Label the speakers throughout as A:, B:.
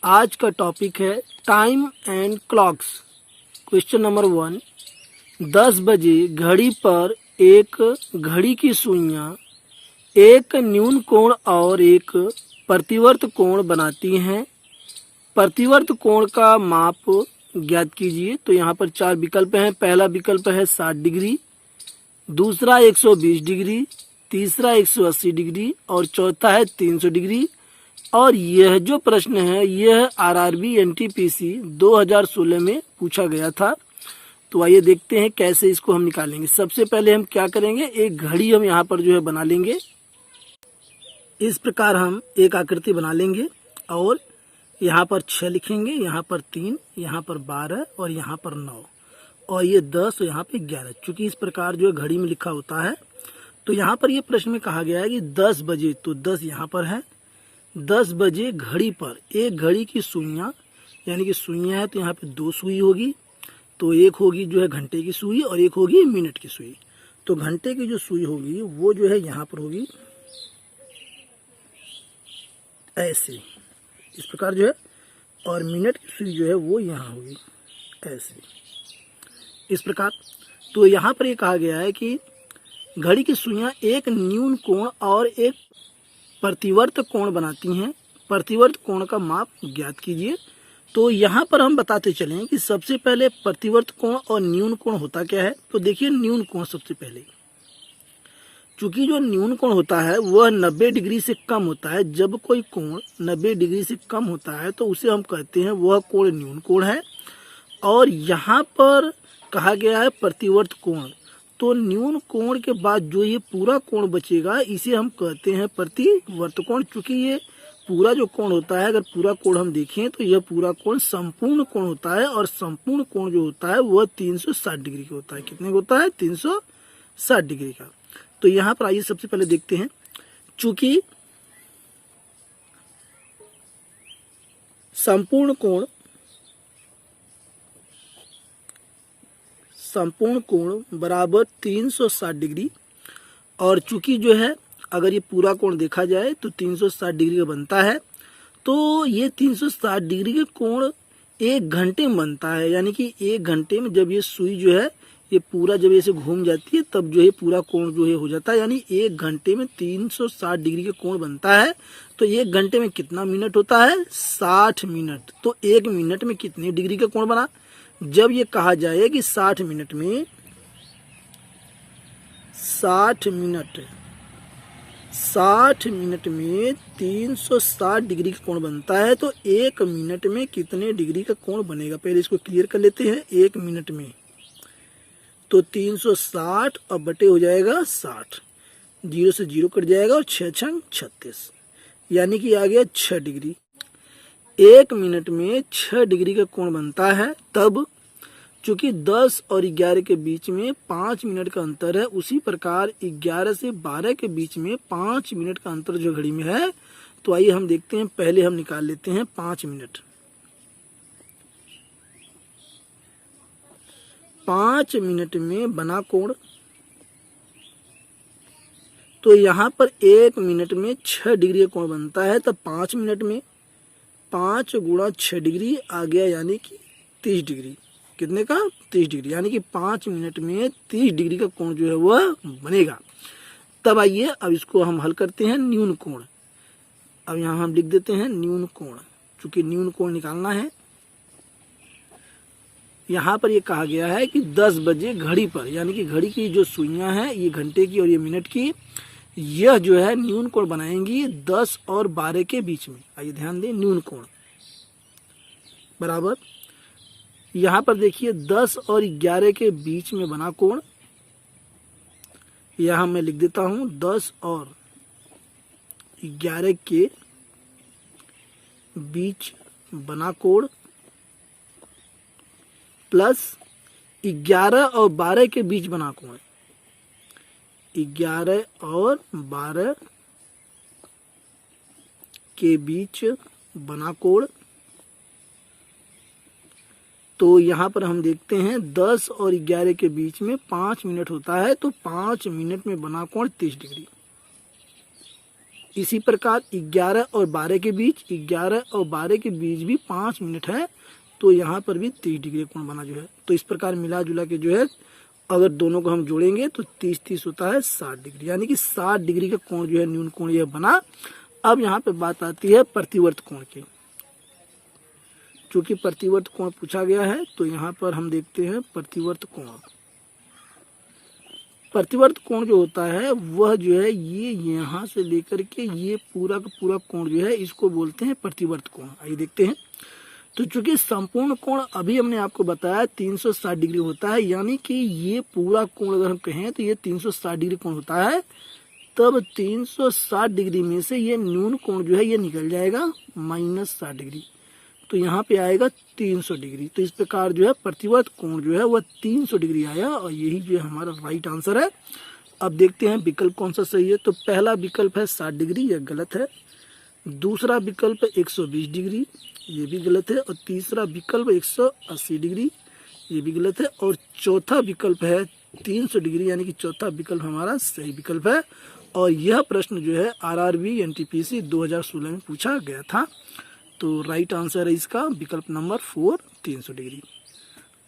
A: आज का टॉपिक है time and clocks. Question number 1, 10 बजे घड़ी पर एक घड़ी की सुइयां एक न्यून कोण और एक प्रतिवर्त कोण बनाती हैं। प्रतिवर्त कोण का माप ज्ञात कीजिए। तो यहाँ पर 4 विकल्प हैं। पहला विकल्प है 60 डिग्री, दूसरा 120 डिग्री, तीसरा 180 डिग्री और चौथा है 300 डिग्री। और यह जो प्रश्न है यह आरआरबी एनटीपीसी 2016 में पूछा गया था। तो आइए देखते हैं कैसे इसको हम निकालेंगे। सबसे पहले हम क्या करेंगे, एक घड़ी हम यहाँ पर जो है बना लेंगे। इस प्रकार हम एक आकृति बना लेंगे और यहाँ पर 6 लिखेंगे, यहाँ पर 3, यहाँ पर 12 और यहाँ पर 9 और ये 10 और यहाँ पे 11। चूंकि इस प्रकार जो है घड़ी में लिखा होता है। तो यहाँ पर ये प्रश्न में कहा गया है कि 10 बजे, तो 10 यहाँ पर है। 10 बजे घड़ी पर एक घड़ी की सुइयां, यानी कि सुइयां है तो यहाँ पे 2 सुई होगी। तो एक होगी जो है घंटे की सुई और एक होगी मिनट की सुई। तो घंटे की जो सुई होगी वो जो है यहाँ पर होगी ऐसे, इस प्रकार जो है, और मिनट की सुई जो है वो यहाँ होगी ऐसे, इस प्रकार। तो यहाँ पर ये कहा गया है कि घड़ी की सुइयां एक न्यून कोण और एक प्रतिवर्त कोण बनाती हैं। प्रतिवर्त कोण का माप ज्ञात कीजिए। तो यहाँ पर हम बताते चलें कि सबसे पहले प्रतिवर्त कोण और न्यून कोण होता क्या है। तो देखिए न्यून कोण सबसे पहले, चूंकि जो न्यून कोण होता है वह 90 डिग्री से कम होता है। जब कोई कोण 90 डिग्री से कम होता है तो उसे हम कहते हैं वह कोण न्यून कोण है। और यहाँ पर कहा गया है प्रतिवर्त कोण। तो न्यून कोण के बाद जो ये पूरा कोण बचेगा इसे हम कहते हैं प्रतिवर्त कोण। चूंकि ये पूरा जो कोण होता है, अगर पूरा कोण हम देखें तो यह पूरा कोण संपूर्ण कोण होता है और संपूर्ण कोण जो होता है वह 360 डिग्री का होता है। कितने का होता है? 360 डिग्री का। तो यहाँ पर आइए सबसे पहले देखते हैं। चूंकि संपूर्ण कोण बराबर 360 डिग्री, और चूंकि जो है अगर ये पूरा कोण देखा जाए तो 360 डिग्री का बनता है। तो ये 360 डिग्री का कोण 1 घंटे में बनता है। यानी कि 1 घंटे में जब ये सुई जो है ये पूरा जब ऐसे घूम जाती है तब जो है पूरा कोण जो है हो जाता है। यानी 1 घंटे में 360 डिग्री का कोण बनता है। तो 1 घंटे में कितना मिनट होता है? 60 मिनट। तो 1 मिनट में कितने डिग्री का कोण बना? जब ये कहा जाए कि 60 मिनट में 360 डिग्री का कोण बनता है, तो 1 मिनट में कितने डिग्री का कोण बनेगा? पहले इसको क्लियर कर लेते हैं। 1 मिनट में तो 360 और बटे हो जाएगा 60, 0 से 0 कट जाएगा और 6 छंग 36, यानी कि आ गया 6 डिग्री। 1 मिनट में 6 डिग्री का कोण बनता है। तब चूंकि 10 और 11 के बीच में 5 मिनट का अंतर है, उसी प्रकार 11 से 12 के बीच में 5 मिनट का अंतर जो घड़ी में है। तो आइए हम देखते हैं। पहले हम निकाल लेते हैं 5 मिनट। 5 मिनट में बना कोण, तो यहाँ पर 1 मिनट में 6 डिग्री का कोण बनता है। तब 5 मिनट में 5 गुणा 6 डिग्री आ गया, यानी कि 30 डिग्री। कितने का? 30 डिग्री। यानी कि 5 मिनट में 30 डिग्री का कोण जो है वह बनेगा। तब आइए अब इसको हम हल करते हैं। न्यून कोण, अब यहाँ हम लिख देते हैं न्यून कोण। चूंकि न्यून कोण निकालना है, यहाँ पर ये कहा गया है कि 10 बजे घड़ी पर, यानी कि घड़ी की जो सुइयां हैं ये घंटे की और ये मिनट की, यह जो है न्यून कोण बनाएंगी 10 और 12 के बीच में। आइए ध्यान दें, न्यून कोण बराबर, यहाँ पर देखिए 10 और 11 के बीच में बना कोण। यहाँ मैं लिख देता हूं 10 और 11 के बीच बना कोण प्लस 11 और 12 के बीच बना कोण। 11 और 12 के बीच बना कोण। तो यहाँ पर हम देखते हैं 10 और 11 के बीच में 5 मिनट होता है। तो 5 मिनट में बना कोण 30 डिग्री। इसी प्रकार 11 और 12 के बीच, 11 और 12 के बीच भी 5 मिनट है, तो यहाँ पर भी 30 डिग्री कोण बना जो है। तो इस प्रकार मिला जुला के जो है अगर दोनों को हम जोड़ेंगे तो 30-30 होता है 60 डिग्री, यानी कि 60 डिग्री का कोण जो है न्यून कोण यह बना। अब यहाँ पे बात आती है प्रतिवर्त कोण की। चूंकि प्रतिवर्त कोण पूछा गया है तो यहाँ पर हम देखते हैं प्रतिवर्त कोण। प्रतिवर्त कोण जो होता है वह जो है ये यहाँ से लेकर के ये पूरा का पूरा कोण जो है इसको बोलते हैं प्रतिवर्त कोण। आइए देखते हैं। तो चूंकि संपूर्ण कोण अभी हमने आपको बताया 360 डिग्री होता है, यानी कि ये पूरा कोण अगर हम कहें तो ये 360 डिग्री कोण होता है, तब 360 डिग्री में से ये न्यून कोण जो है ये निकल जाएगा -60 डिग्री, तो यहाँ पे आएगा 300 डिग्री। तो इस प्रकार जो है प्रतिवर्त कोण जो है वह 300 डिग्री आया और यही जो है हमारा राइट आंसर है। अब देखते हैं विकल्प कौन सा सही है। तो पहला विकल्प है 60 डिग्री, यह गलत है। दूसरा विकल्प 120 डिग्री, ये भी गलत है। और तीसरा विकल्प 180 डिग्री, ये भी गलत है। और चौथा विकल्प है 300 डिग्री, यानी कि चौथा विकल्प हमारा सही विकल्प है। और यह प्रश्न जो है आरआरबी एनटीपीसी 2016 में पूछा गया था। तो राइट आंसर है इसका विकल्प नंबर 4, 300 डिग्री।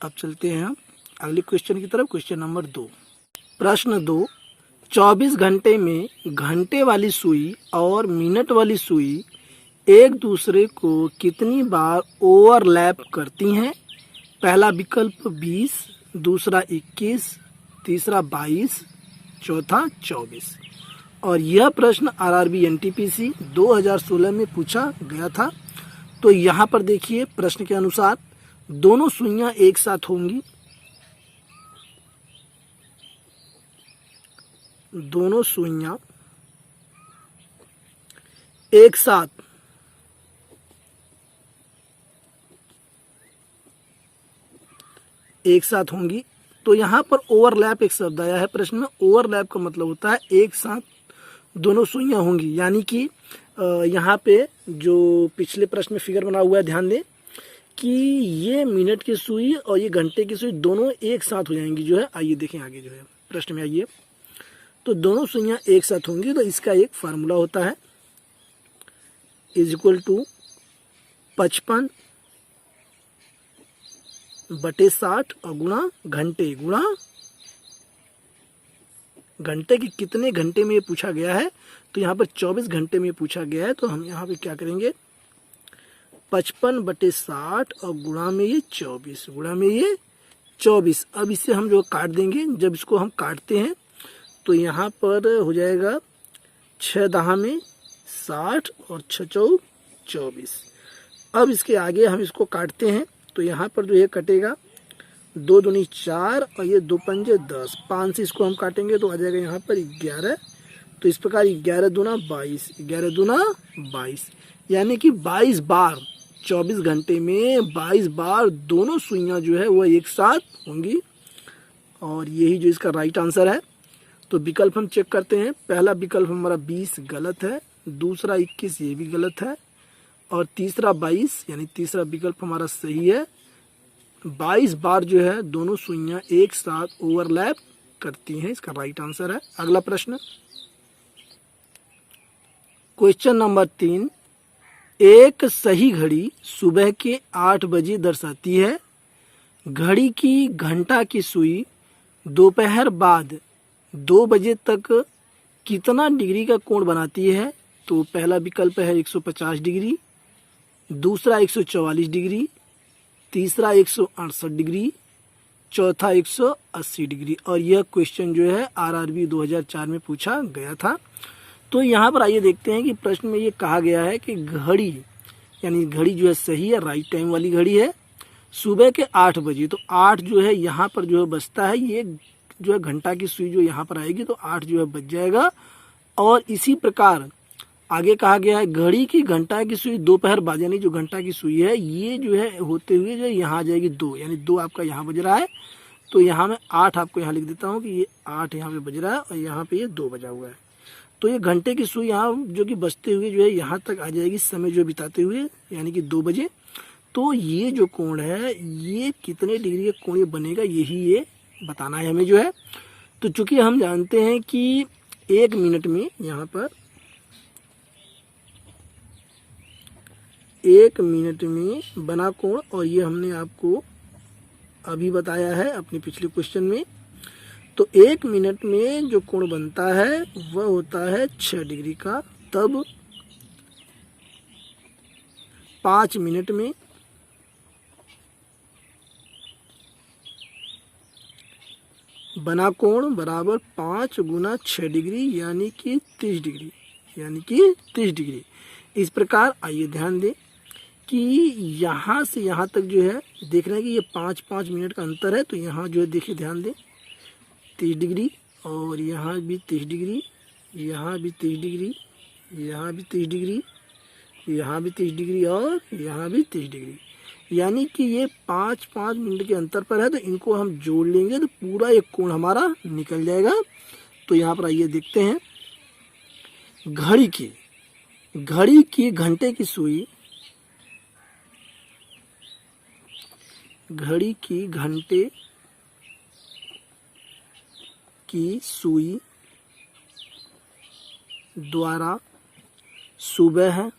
A: अब चलते हैं हम अगले क्वेश्चन की तरफ। Question number 2। प्रश्न 2, 24 घंटे में घंटे वाली सुई और मिनट वाली सुई एक दूसरे को कितनी बार ओवरलैप करती हैं? पहला विकल्प 20, दूसरा 21, तीसरा 22, चौथा 24। और यह प्रश्न आरआरबी एनटीपीसी 2016 में पूछा गया था। तो यहाँ पर देखिए प्रश्न के अनुसार दोनों सुइयां एक साथ होंगी, दोनों सुइयां एक साथ होंगी। तो यहाँ पर ओवरलैप एक शब्द आया है प्रश्न में। ओवरलैप का मतलब होता है एक साथ दोनों सुइयां होंगी, यानी कि यहाँ पे जो पिछले प्रश्न में फिगर बना हुआ है ध्यान दें कि ये मिनट की सुई और ये घंटे की सुई दोनों एक साथ हो जाएंगी जो है। आइए देखें आगे जो है प्रश्न में। आइए, तो दोनों सुइयां एक साथ होंगी तो इसका एक फार्मूला होता है = 55/60 और गुणा घंटे के कितने घंटे में ये पूछा गया है। तो यहाँ पर 24 घंटे में पूछा गया है, तो हम यहाँ पे क्या करेंगे 55/60 और गुणा में ये 24। अब इसे हम जो काट देंगे, जब इसको हम काटते हैं तो यहाँ पर हो जाएगा 6 दहा में 60 और 6 चौक 24। अब इसके आगे हम इसको काटते हैं तो यहाँ पर जो ये कटेगा 2 दूनी 4 और ये 2 पंजे 10, 5 से इसको हम काटेंगे तो आ जाएगा यहाँ पर 11। तो इस प्रकार 11 दूना 22, यानी कि 22 बार 24 घंटे में 22 बार दोनों सुइयां जो है वो एक साथ होंगी। और यही जो इसका राइट आंसर है। तो विकल्प हम चेक करते हैं। पहला विकल्प हमारा 20 गलत है, दूसरा 21 ये भी गलत है, और तीसरा 22 यानी तीसरा विकल्प हमारा सही है। 22 बार जो है दोनों सुइयां एक साथ ओवरलैप करती हैं, इसका राइट आंसर है। अगला प्रश्न, क्वेश्चन नंबर 3। एक सही घड़ी सुबह के 8 बजे दर्शाती है। घड़ी की घंटा की सुई दोपहर बाद 2 बजे तक कितना डिग्री का कोण बनाती है? तो पहला विकल्प है 150 डिग्री, दूसरा 144 डिग्री, तीसरा 168 डिग्री, चौथा 180 डिग्री। और यह क्वेश्चन जो है आरआरबी 2004 में पूछा गया था। तो यहाँ पर आइए देखते हैं कि प्रश्न में ये कहा गया है कि घड़ी, यानी घड़ी जो है सही है, राइट टाइम वाली घड़ी है, सुबह के 8 बजे। तो 8 जो है यहाँ पर जो है बजता है, ये जो है घंटा की सुई जो यहाँ पर आएगी तो 8 जो है बज जाएगा। और इसी प्रकार आगे कहा गया है घड़ी की घंटा की सुई दोपहर बाद, यानी जो घंटा की सुई है ये जो है होते हुए जो यहाँ आ जाएगी 2, यानी 2 आपका यहाँ बज रहा है। तो यहाँ मैं 8 आपको यहाँ लिख देता हूँ कि ये 8 यहाँ पे बज रहा है और यहाँ पे ये 2 बजा हुआ है। तो ये घंटे की सुई यहाँ जो कि बजते हुए जो है यहाँ तक आ जाएगी समय जो बिताते हुए, यानी कि 2 बजे। तो ये जो कोण है ये कितने डिग्री का कोण ये बनेगा, यही ये बताना है हमें जो है। तो चूंकि हम जानते हैं कि 1 मिनट में यहाँ पर 1 मिनट में बना कोण, और ये हमने आपको अभी बताया है अपने पिछले क्वेश्चन में। तो 1 मिनट में जो कोण बनता है वह होता है 6 डिग्री का। तब 5 मिनट में बना कोण बराबर 5 गुना 6 डिग्री यानी कि 30 डिग्री, यानी कि 30 डिग्री। इस प्रकार आइए ध्यान दें कि यहाँ से यहाँ तक जो है देख रहे हैं कि ये 5-5 मिनट का अंतर है। तो यहाँ जो है देखिए ध्यान दें 30 डिग्री, और यहाँ भी 30 डिग्री, यहाँ भी 30 डिग्री, यहाँ भी 30 डिग्री, यहाँ भी 30 डिग्री, और यहाँ भी 30 डिग्री। यानी कि ये 5-5 मिनट के अंतर पर है। तो इनको हम जोड़ लेंगे तो पूरा एक कोण हमारा निकल जाएगा। तो यहाँ पर आइए देखते हैं घड़ी की घंटे की सुई, घड़ी की घंटे की सुई द्वारा सुबह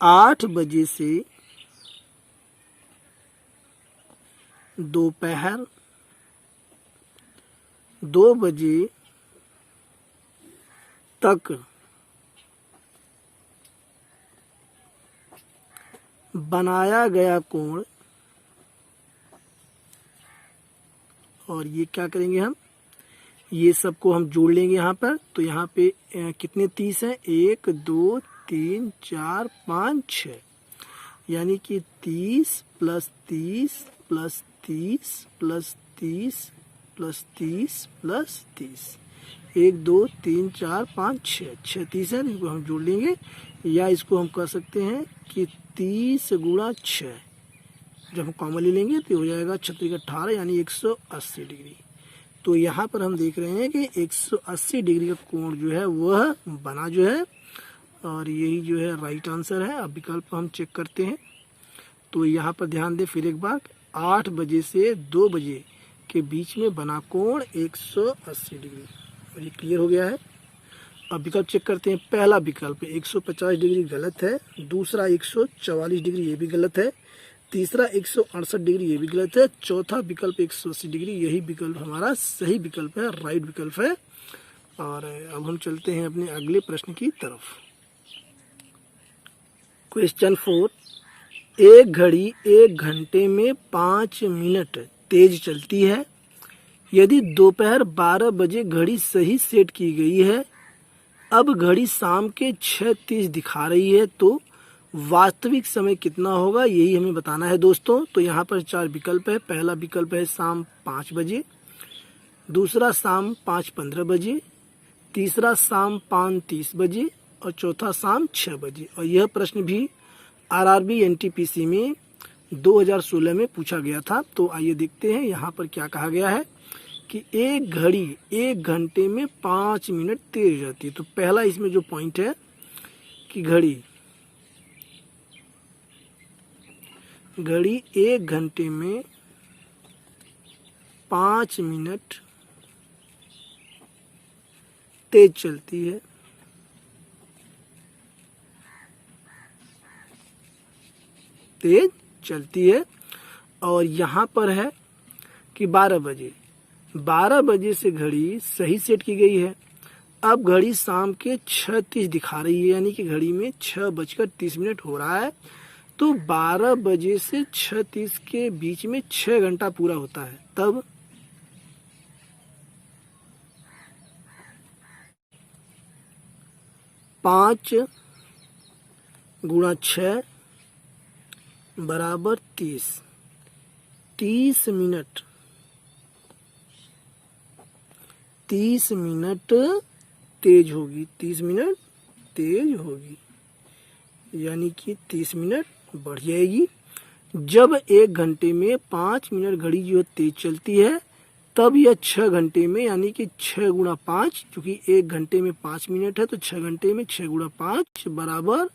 A: 8 बजे से दोपहर 2 बजे तक बनाया गया कोण, और ये क्या करेंगे हम, ये सबको हम जोड़ लेंगे यहाँ पर। तो यहाँ पे कितने 30 हैं, 1 2 3 4 5 6, यानी कि 30 plus 30 plus 30 plus 30 plus 30 plus 30, 1 2 3 4 5 6, 6 30 है। इनको हम जोड़ लेंगे, या इसको हम कर सकते हैं कि 30 गुणा 6, जब हम कॉमन ले लेंगे तो हो जाएगा 36 18 यानी 180 डिग्री। तो यहाँ पर हम देख रहे हैं कि 180 डिग्री का कोण जो है वह बना जो है, और यही जो है राइट आंसर है। अब विकल्प हम चेक करते हैं। तो यहाँ पर ध्यान दें फिर एक बार, 8 बजे से 2 बजे के बीच में बना कोण 180 डिग्री, और ये क्लियर हो गया है। अब विकल्प चेक करते हैं। पहला विकल्प 150 डिग्री गलत है, दूसरा 144 डिग्री ये भी गलत है, तीसरा 168 डिग्री ये भी गलत है, चौथा विकल्प 180 डिग्री यही विकल्प हमारा सही विकल्प है, राइट विकल्प है। और अब हम चलते हैं अपने अगले प्रश्न की तरफ। क्वेश्चन 4, एक घड़ी 1 घंटे में 5 मिनट तेज चलती है। यदि दोपहर 12 बजे घड़ी सही सेट की गई है, अब घड़ी शाम के 6:30 दिखा रही है, तो वास्तविक समय कितना होगा यही हमें बताना है दोस्तों। तो यहाँ पर 4 विकल्प है। पहला विकल्प है शाम 5 बजे, दूसरा शाम 5:15 बजे, तीसरा शाम 5:30 बजे, और चौथा शाम 6 बजे। और यह प्रश्न भी आरआरबी एनटीपीसी में 2016 में पूछा गया था। तो आइए देखते हैं यहाँ पर क्या कहा गया है कि एक घड़ी 1 घंटे में 5 मिनट तेज रहती है। तो पहला इसमें जो पॉइंट है कि घड़ी 1 घंटे में 5 मिनट तेज चलती है। तेज चलती है। और यहाँ पर है कि 12 बजे से घड़ी सही सेट की गई है। अब घड़ी शाम के 6:30 दिखा रही है, यानी कि घड़ी में 6:30 हो रहा है। तो 12 बजे से 6:30 के बीच में 6 घंटा पूरा होता है। तब पाँच गुणा 6 बराबर 30 मिनट 30 मिनट तेज होगी, 30 मिनट तेज होगी, यानी कि 30 मिनट बढ़ जाएगी। जब 1 घंटे में 5 मिनट घड़ी जो तेज चलती है, तब यह 6 घंटे में यानी कि 6 गुणा 5, क्योंकि 1 घंटे में 5 मिनट है तो 6 घंटे में 6 गुणा 5 बराबर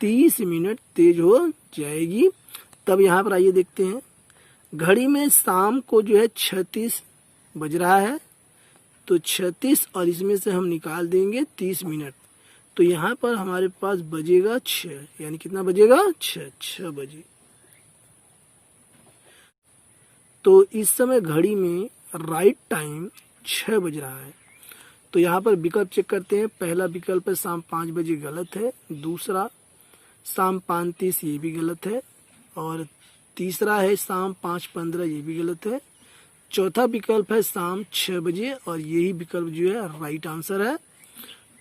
A: 30 मिनट तेज हो जाएगी। तब यहाँ पर आइए देखते हैं, घड़ी में शाम को जो है 36 बज रहा है, तो 36 और इसमें से हम निकाल देंगे 30 मिनट, तो यहाँ पर हमारे पास बजेगा 6, यानी कितना बजेगा 6 बजे। तो इस समय घड़ी में राइट टाइम 6 बज रहा है। तो यहाँ पर विकल्प चेक करते हैं। पहला विकल्प है शाम 5 बजे, गलत है। दूसरा शाम 5:30, ये भी गलत है। और तीसरा है शाम 5:15, ये भी गलत है। चौथा विकल्प है शाम 6 बजे, और यही विकल्प जो है राइट आंसर है।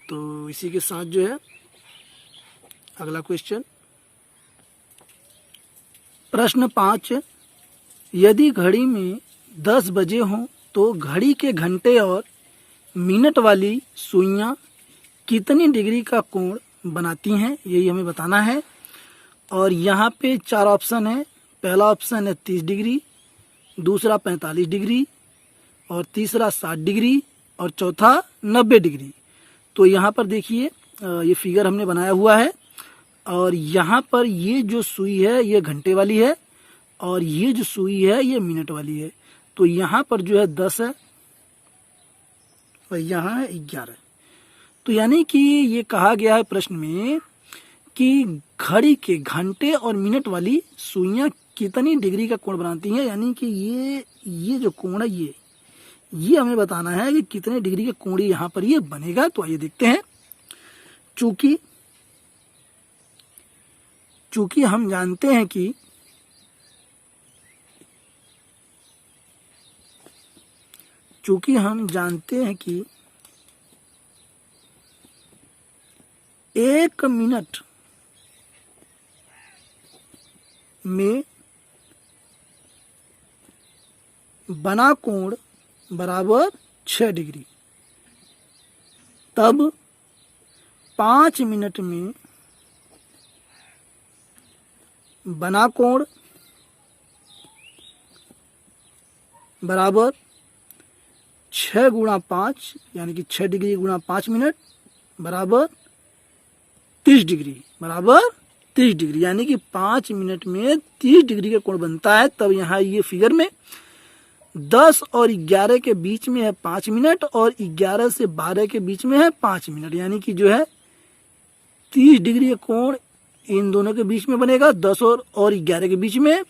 A: तो इसी के साथ जो है अगला क्वेश्चन, प्रश्न 5, यदि घड़ी में 10 बजे हो तो घड़ी के घंटे और मिनट वाली सुइयां कितनी डिग्री का कोण बनाती हैं, यही हमें बताना है। और यहाँ पे 4 ऑप्शन है। पहला ऑप्शन है 30 डिग्री, दूसरा 45 डिग्री, और तीसरा 60 डिग्री, और चौथा 90 डिग्री। तो यहाँ पर देखिए ये फिगर हमने बनाया हुआ है, और यहाँ पर ये जो सुई है ये घंटे वाली है, और ये जो सुई है ये मिनट वाली है। तो यहाँ पर जो है 10 है, और यहाँ है 11। तो यानी कि ये कहा गया है प्रश्न में कि घड़ी के घंटे और मिनट वाली सुइयां कितनी डिग्री का कोण बनाती हैं, यानी कि ये जो कोण है ये हमें बताना है कि कितने डिग्री का कोण यहाँ पर ये बनेगा। तो आइए देखते हैं। चूंकि हम जानते हैं कि एक मिनट में बना कोण बराबर 6 डिग्री, तब 5 मिनट में बना कोण बराबर 6 गुणा 5, यानी कि 6 डिग्री गुणा 5 मिनट बराबर 30 डिग्री, यानी कि 5 मिनट में 30 डिग्री का कोण बनता है। तब यहाँ ये फिगर में 10 और 11 के बीच में है 5 मिनट, और 11 से 12 के बीच में है 5 मिनट, यानी कि जो है 30 डिग्री का कोण इन दोनों के बीच में बनेगा, 10 और 11 के बीच में,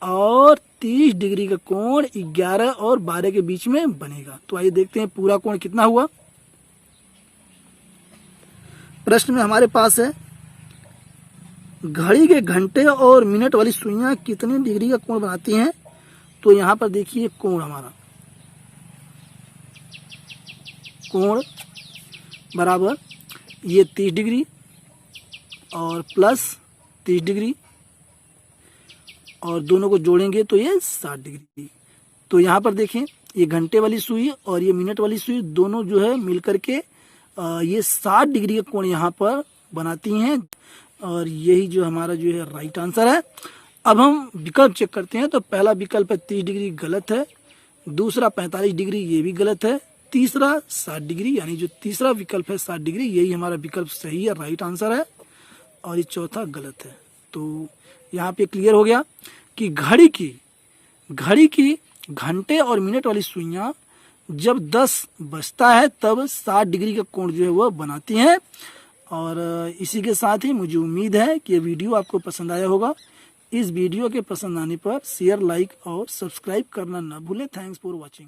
A: और 30 डिग्री का कोण 11 और 12 के बीच में बनेगा। तो आइए देखते हैं पूरा कोण कितना हुआ। प्रश्न में हमारे पास है घड़ी के घंटे और मिनट वाली सुइयां कितनी डिग्री का कोण बनाती हैं। तो यहाँ पर देखिए कोण हमारा कोण बराबर ये 30 डिग्री और प्लस 30 डिग्री, और दोनों को जोड़ेंगे तो ये 60 डिग्री। तो यहाँ पर देखें ये घंटे वाली सुई और ये मिनट वाली सुई दोनों जो है मिलकर के ये 60 डिग्री का कोण यहाँ पर बनाती हैं, और यही जो हमारा जो है राइट आंसर है। अब हम विकल्प चेक करते हैं। तो पहला विकल्प है 30 डिग्री, गलत है। दूसरा 45 डिग्री, ये भी गलत है। तीसरा 60 डिग्री, यानी जो तीसरा विकल्प है 60 डिग्री, यही हमारा विकल्प सही है, राइट आंसर है। और ये चौथा गलत है। तो यहाँ पे क्लियर हो गया कि घड़ी की घंटे और मिनट वाली सुइयां जब 10 बजता है तब 60 डिग्री का कोण जो है वह बनाती हैं। और इसी के साथ ही मुझे उम्मीद है कि ये वीडियो आपको पसंद आया होगा। इस वीडियो के पसंद आने पर शेयर, लाइक और सब्सक्राइब करना ना भूलें। Thanks for watching.